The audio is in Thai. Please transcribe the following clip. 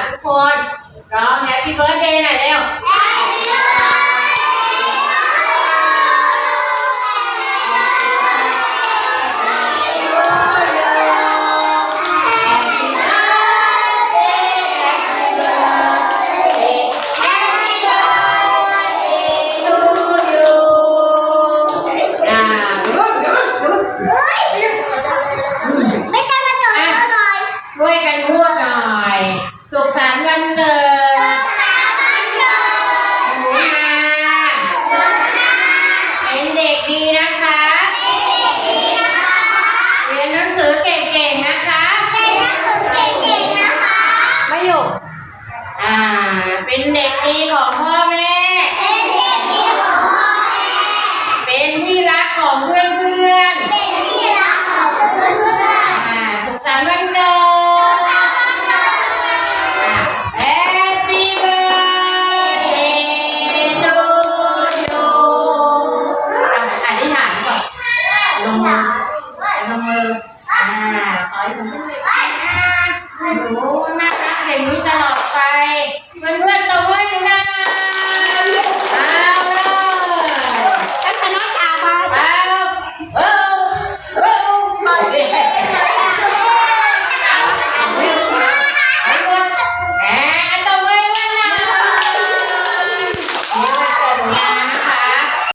ทุกคนร้อง Happy Birthday หน่อยเร็วช่วยกันพูดหน่อยสุขสันต์วันเกิดหนูนาเป็นเด็กดีนะคะเรียนหนังสือเก่งๆนะคะไม่หยุดเป็นเด็กดีของพ่อแม่เป็นที่รักของเพื่อนๆสุขสันต์วันเกิดลงมือ